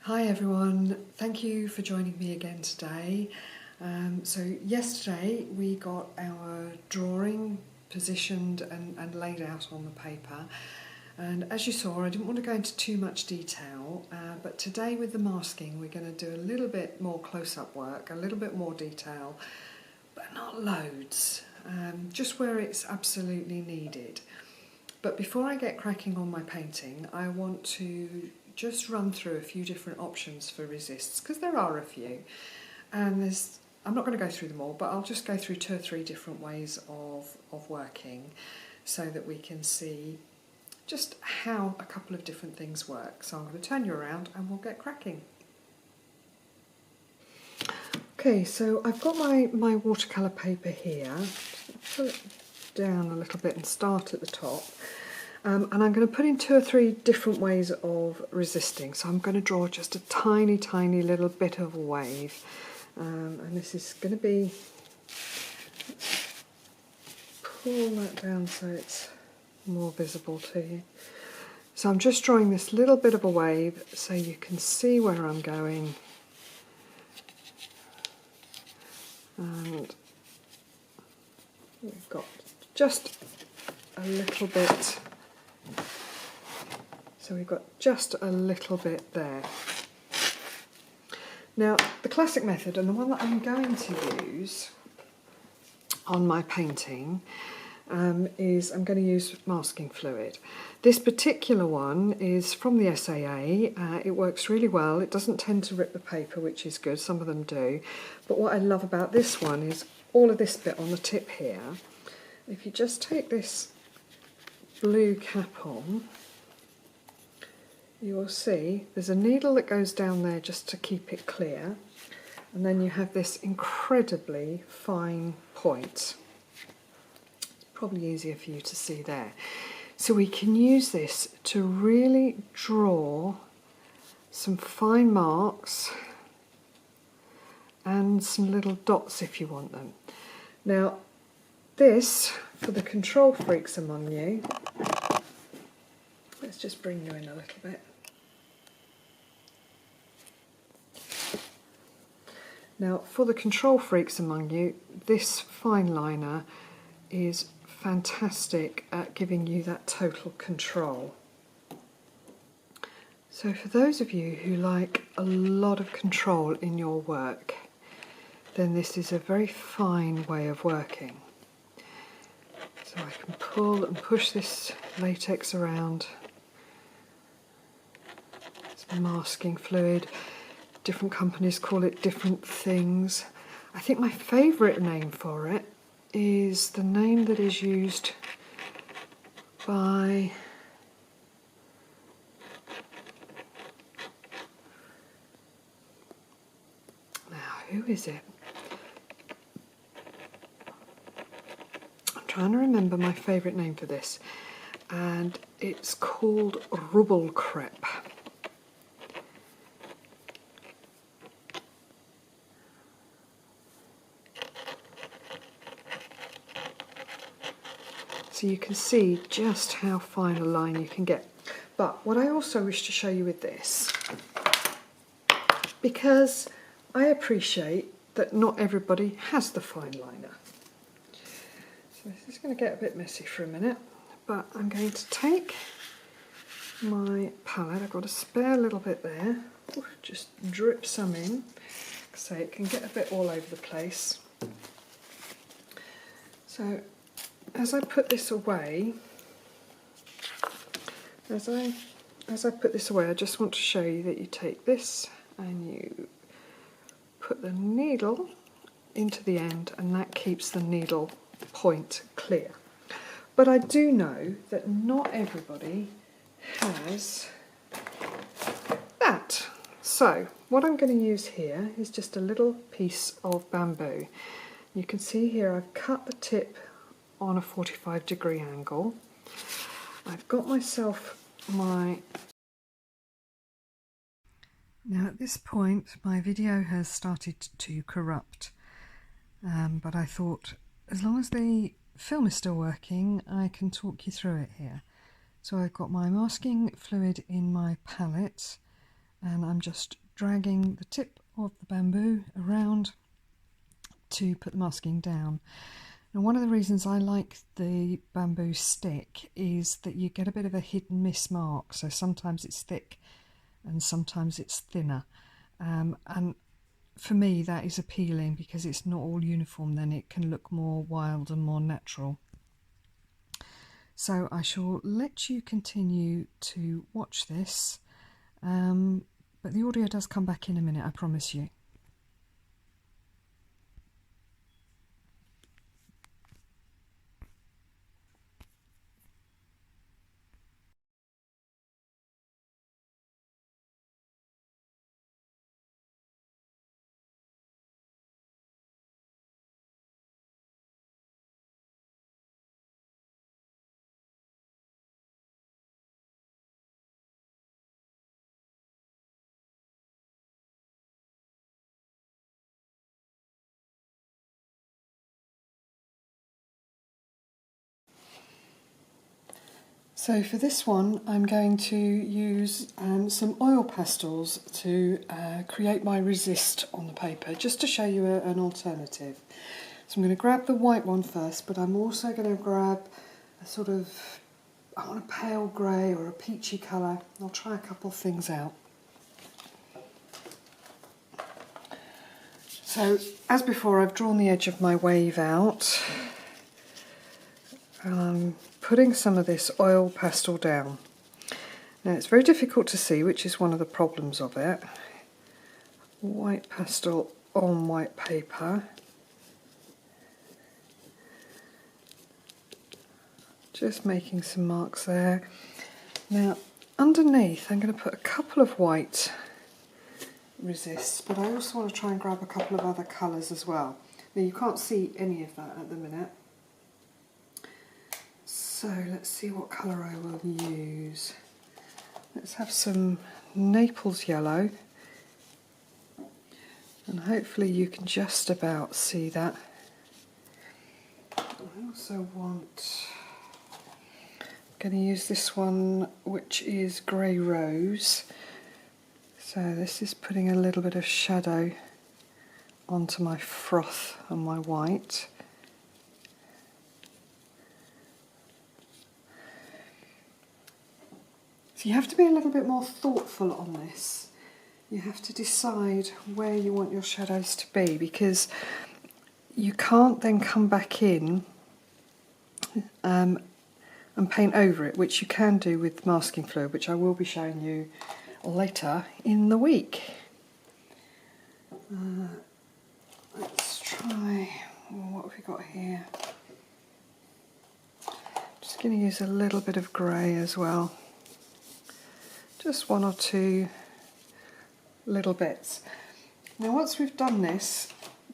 Hi everyone, thank you for joining me again today. So yesterday we got our drawing positioned and laid out on the paper, and as you saw I didn't want to go into too much detail, but today with the masking we're going to do a little bit more close-up work, a little bit more detail, but not loads, just where it's absolutely needed. But before I get cracking on my painting, I want to just run through a few different options for resists, because there are a few. And I'm not going to go through them all, but I'll just go through 2 or 3 different ways of working so that we can see just how a couple of different things work. So I'm going to turn you around and we'll get cracking. Okay, so I've got my watercolour paper here. Pull it down a little bit and start at the top. And I'm going to put in 2 or 3 different ways of resisting. So I'm going to draw just a tiny, tiny little bit of a wave. And this is going to be, let's pull that down so it's more visible to you. So I'm just drawing this little bit of a wave so you can see where I'm going. And we've got just a little bit. So we've got just a little bit there. Now, the classic method, and the one that I'm going to use on my painting, is I'm going to use masking fluid. This particular one is from the SAA. It works really well. It doesn't tend to rip the paper, which is good. Some of them do. But what I love about this one is all of this bit on the tip here. If you just take this blue cap on, you will see there's a needle that goes down there just to keep it clear, and then you have this incredibly fine point. It's probably easier for you to see there. So we can use this to really draw some fine marks and some little dots if you want them. Now this, for the control freaks among you, let's just bring you in a little bit. Now, for the control freaks among you, this fine liner is fantastic at giving you that total control. So for those of you who like a lot of control in your work, then this is a very fine way of working. So I can pull and push this latex around. It's masking fluid. Different companies call it different things. I think my favourite name for it is the name that is used by who is it? I'm trying to remember my favourite name for this, and it's called Rubble Crepe. So you can see just how fine a line you can get. But what I also wish to show you with this, because I appreciate that not everybody has the fine liner. So this is going to get a bit messy for a minute, but I'm going to take my palette. I've got a spare little bit there. Ooh, just drip some in, so it can get a bit all over the place. So as I put this away, I just want to show you that you take this and you put the needle into the end, and that keeps the needle point clear. But I do know that not everybody has that. So what I'm going to use here is just a little piece of bamboo. You can see here I've cut the tip on a 45-degree angle. I've got myself my... Now at this point my video has started to corrupt, but I thought as long as the film is still working I can talk you through it here. So I've got my masking fluid in my palette, and I'm just dragging the tip of the bamboo around to put the masking down. Now, one of the reasons I like the bamboo stick is that you get a bit of a hit and miss mark, so sometimes it's thick and sometimes it's thinner, and for me that is appealing because it's not all uniform, then it can look more wild and more natural. So I shall let you continue to watch this, but the audio does come back in a minute, I promise you. So for this one I'm going to use some oil pastels to create my resist on the paper, just to show you an alternative. So I'm going to grab the white one first, but I'm also going to grab a sort of, I want a pale grey or a peachy colour. I'll try a couple of things out. So as before, I've drawn the edge of my wave out. I'm putting some of this oil pastel down. Now it's very difficult to see, which is one of the problems of it. White pastel on white paper. Just making some marks there. Now underneath I'm going to put a couple of white resists, but I also want to try and grab a couple of other colours as well. Now you can't see any of that at the minute. So let's see what colour I will use. Let's have some Naples yellow, and hopefully you can just about see that. I also want, I'm going to use this one which is grey rose. So this is putting a little bit of shadow onto my froth and my white. So you have to be a little bit more thoughtful on this. You have to decide where you want your shadows to be, because you can't then come back in and paint over it, which you can do with masking fluid, which I will be showing you later in the week. Let's try, what have we got here? Just going to use a little bit of grey as well. Just one or two little bits. Now once we've done this,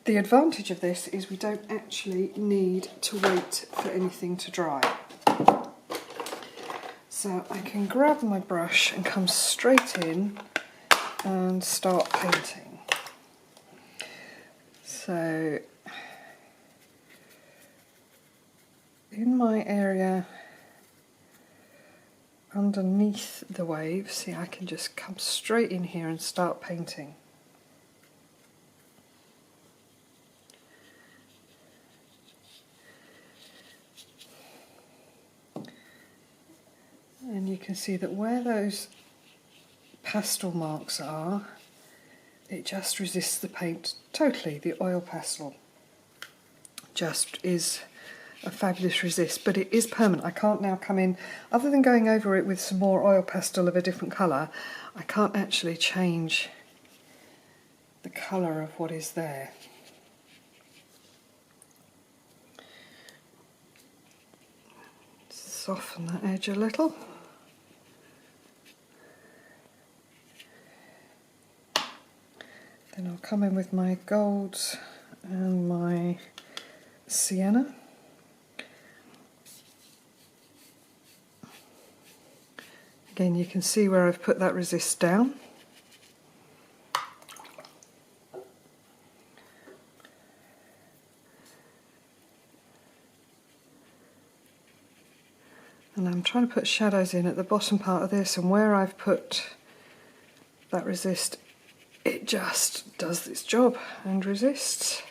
the advantage of this is we don't actually need to wait for anything to dry. So I can grab my brush and come straight in and start painting. So in my area underneath the wave, see, I can just come straight in here and start painting. And you can see that where those pastel marks are, it just resists the paint totally. The oil pastel just is a fabulous resist, but it is permanent. I can't now come in, other than going over it with some more oil pastel of a different colour, I can't actually change the colour of what is there. Soften that edge a little. Then I'll come in with my golds and my sienna. Again, you can see where I've put that resist down. And I'm trying to put shadows in at the bottom part of this, and where I've put that resist, it just does its job and resists.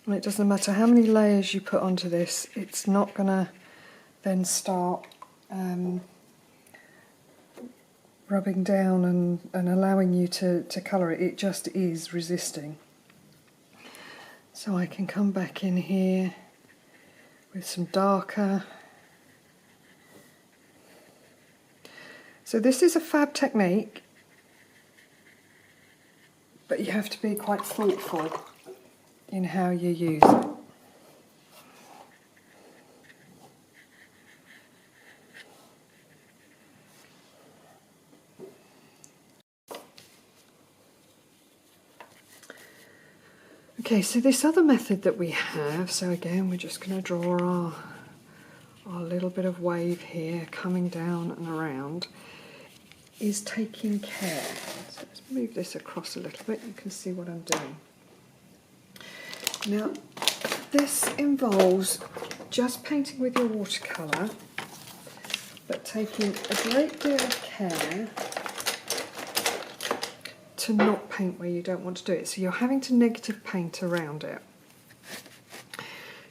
And it doesn't matter how many layers you put onto this, it's not going to then start rubbing down and allowing you to colour it. It just is resisting. So I can come back in here with some darker. So this is a fab technique, but you have to be quite thoughtful in how you use it. Okay, so this other method that we have, so again we're just going to draw our little bit of wave here coming down and around, is taking care. So let's move this across a little bit, you can see what I'm doing. Now this involves just painting with your watercolour, but taking a great deal of care to not paint where you don't want to do it. So you're having to negative paint around it.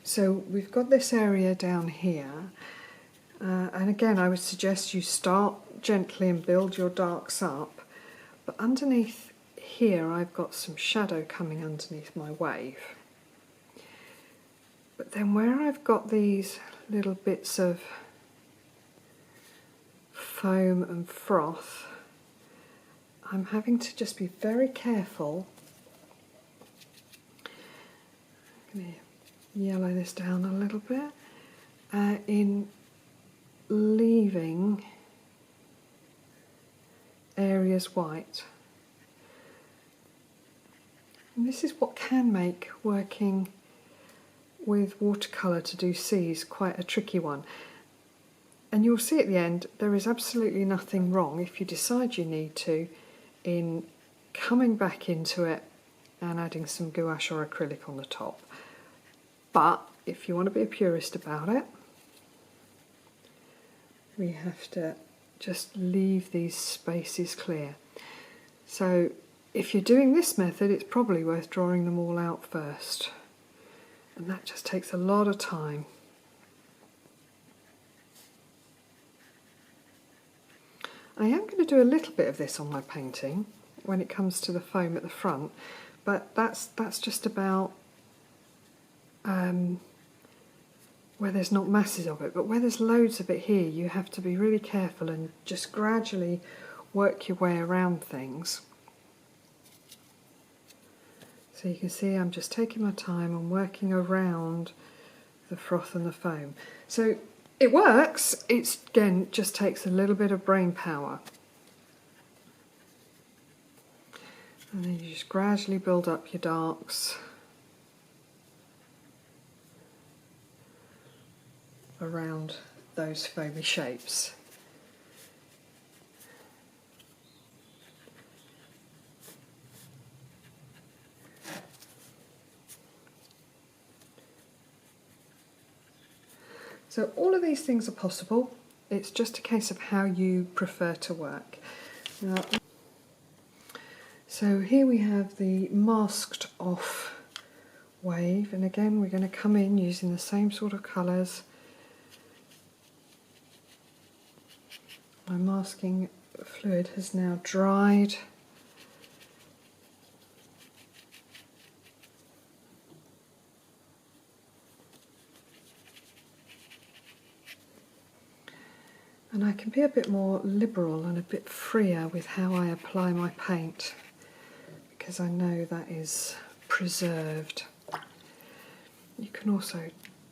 So we've got this area down here, and again I would suggest you start gently and build your darks up, but underneath here I've got some shadow coming underneath my wave. But then where I've got these little bits of foam and froth, I'm having to just be very careful. I'm going to yellow this down a little bit in leaving areas white. And this is what can make working with watercolour to do seas quite a tricky one. And you'll see at the end there is absolutely nothing wrong if you decide you need to in coming back into it and adding some gouache or acrylic on the top. But if you want to be a purist about it, we have to just leave these spaces clear. So if you're doing this method, it's probably worth drawing them all out first, and that just takes a lot of time. I am going to do a little bit of this on my painting when it comes to the foam at the front, but that's just about where there's not masses of it. But where there's loads of it here, you have to be really careful and just gradually work your way around things. So you can see I'm just taking my time and working around the froth and the foam. So it works, it's again just takes a little bit of brain power. And then you just gradually build up your darks around those foamy shapes. So all of these things are possible, it's just a case of how you prefer to work. Now, so here we have the masked off wave, and again we're going to come in using the same sort of colours. My masking fluid has now dried. And I can be a bit more liberal and a bit freer with how I apply my paint, because I know that is preserved. You can also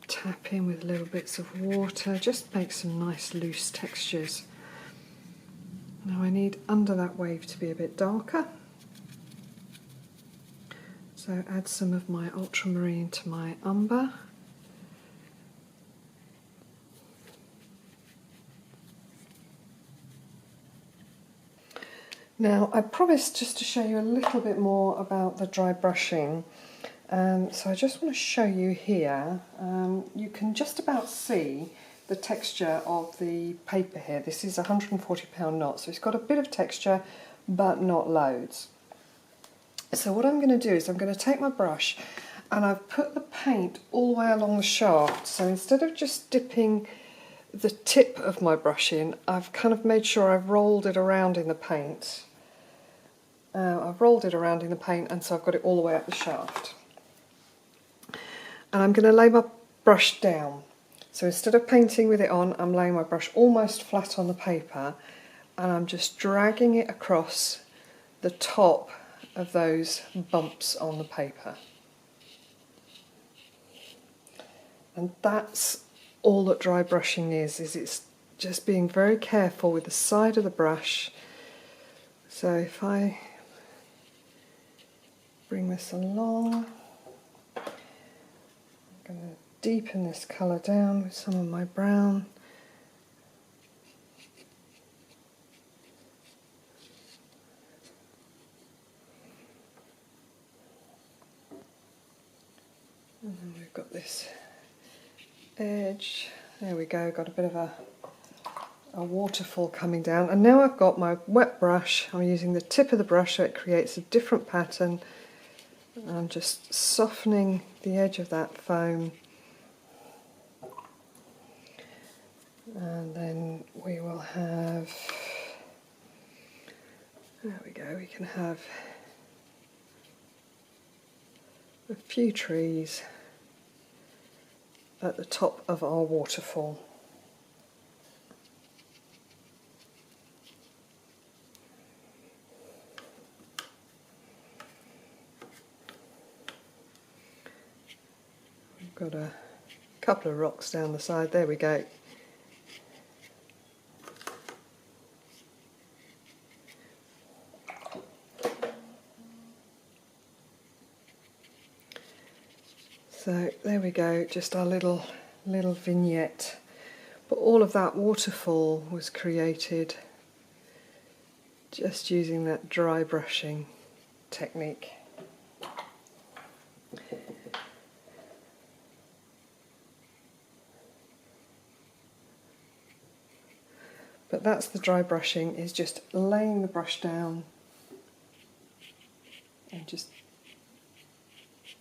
tap in with little bits of water, just make some nice loose textures. Now I need under that wave to be a bit darker, so add some of my ultramarine to my umber. Now I promised just to show you a little bit more about the dry brushing, so I just want to show you here. You can just about see the texture of the paper here. This is a £140 knot, so it's got a bit of texture but not loads. So what I'm going to do is I'm going to take my brush and I've put the paint all the way along the shaft. So instead of just dipping the tip of my brush in, I've kind of made sure I've rolled it around in the paint. And so I've got it all the way up the shaft. And I'm going to lay my brush down. So instead of painting with it on, I'm laying my brush almost flat on the paper and I'm just dragging it across the top of those bumps on the paper. And that's all that dry brushing is it's just being very careful with the side of the brush. So if I bring this along, I'm going to deepen this colour down with some of my brown. And then we've got this edge. There we go, got a bit of a waterfall coming down. And now I've got my wet brush. I'm using the tip of the brush so it creates a different pattern. I'm just softening the edge of that foam. And then we will have, there we go, we can have a few trees at the top of our waterfall. We've got a couple of rocks down the side, there we go. So there we go, just our little vignette. But all of that waterfall was created just using that dry brushing technique. But that's the dry brushing, is just laying the brush down and just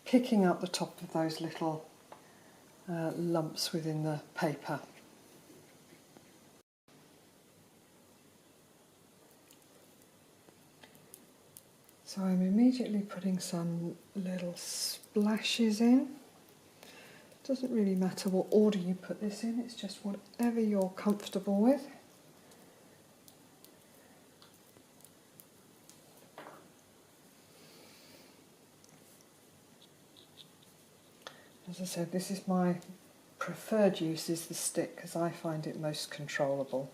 picking up the top of those little lumps within the paper. So I'm immediately putting some little splashes in. Doesn't really matter what order you put this in, it's just whatever you're comfortable with. As I said, this is my preferred use, is the stick, because I find it most controllable.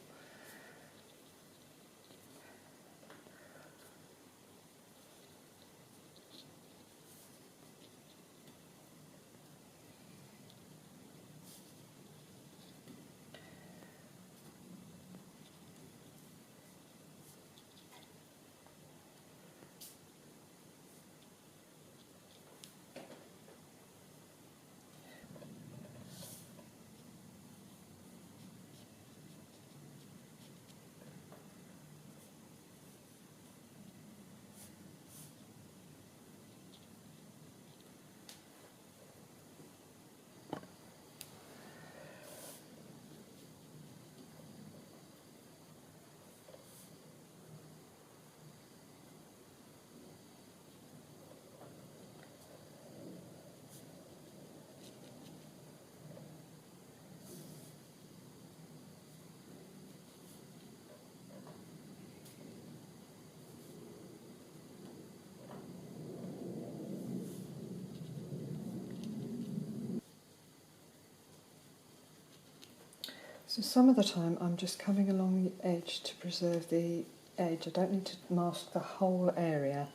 So some of the time I'm just coming along the edge to preserve the edge. I don't need to mask the whole area.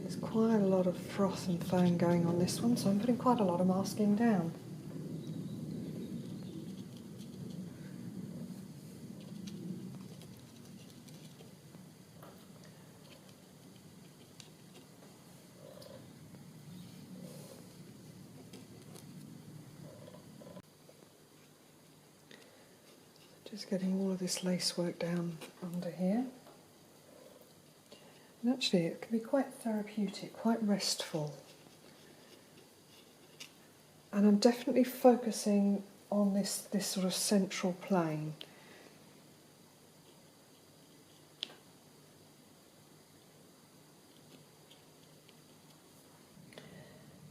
There's quite a lot of froth and foam going on this one, so I'm putting quite a lot of masking down. Just getting all of this lace work down under here. And actually it can be quite therapeutic, quite restful. And I'm definitely focusing on this sort of central plane.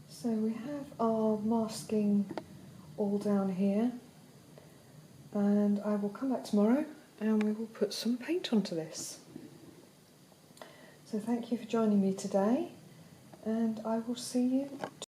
So we have our masking all down here, and I will come back tomorrow and we will put some paint onto this. So thank you for joining me today, and I will see you tomorrow.